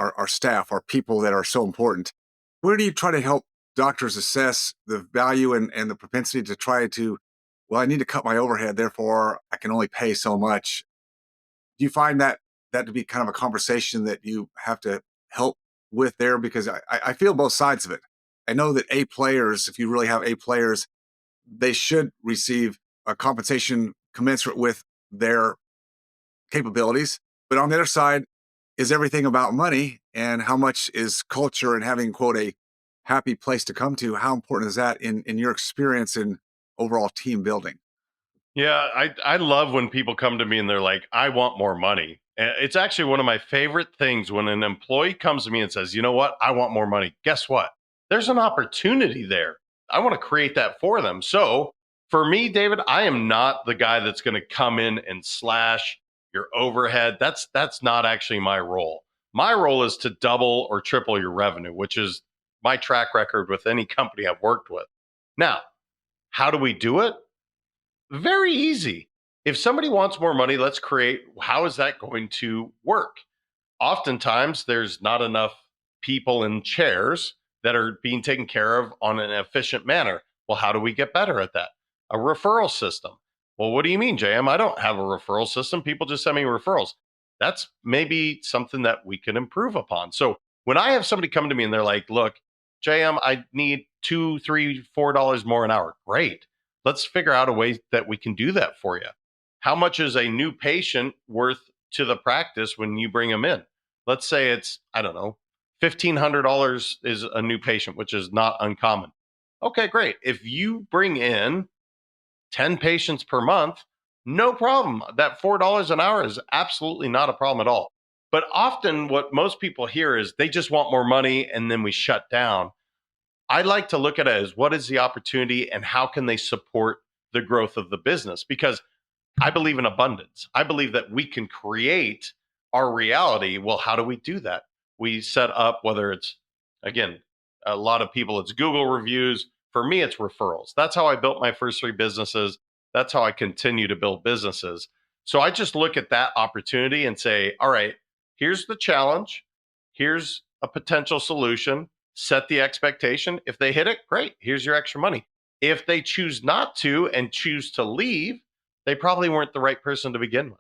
our staff, our people that are so important. Where do you try to help doctors assess the value and the propensity to try to, well, I need to cut my overhead, therefore I can only pay so much? Do you find that to be kind of a conversation that you have to help with there? Because I feel both sides of it. I know that A players, if you really have A players, they should receive a compensation commensurate with their capabilities. But on the other side, is everything about money, and how much is culture and having, quote, a happy place to come to? How important is that in your experience in overall team building? Yeah, I love when people come to me and they're like, I want more money. And it's actually one of my favorite things when an employee comes to me and says, you know what, I want more money. Guess what? There's an opportunity there. I want to create that for them. So for me, David, I am not the guy that's going to come in and slash your overhead. That's not actually my role. My role is to double or triple your revenue, which is my track record with any company I've worked with. Now, how do we do it? Very easy. If somebody wants more money, let's create how is that going to work? Oftentimes, there's not enough people in chairs that are being taken care of on an efficient manner. Well, how do we get better at that? A referral system. Well, what do you mean, JM? I don't have a referral system. People just send me referrals. That's maybe something that we can improve upon. So when I have somebody come to me and they're like, look, JM, I need two, three, $4 more an hour. Great. Let's figure out a way that we can do that for you. How much is a new patient worth to the practice when you bring them in? Let's say it's, I don't know, $1,500 is a new patient, which is not uncommon. Okay, great. If you bring in 10 patients per month, no problem. That $4 an hour is absolutely not a problem at all. But often what most people hear is they just want more money and then we shut down. I like to look at it as what is the opportunity and how can they support the growth of the business? Because I believe in abundance. I believe that we can create our reality. Well, how do we do that? We set up, whether it's, again, a lot of people, it's Google reviews. For me, it's referrals. That's how I built my first three businesses. That's how I continue to build businesses. So I just look at that opportunity and say, all right, here's the challenge. Here's a potential solution. Set the expectation. If they hit it, great. Here's your extra money. If they choose not to and choose to leave, they probably weren't the right person to begin with.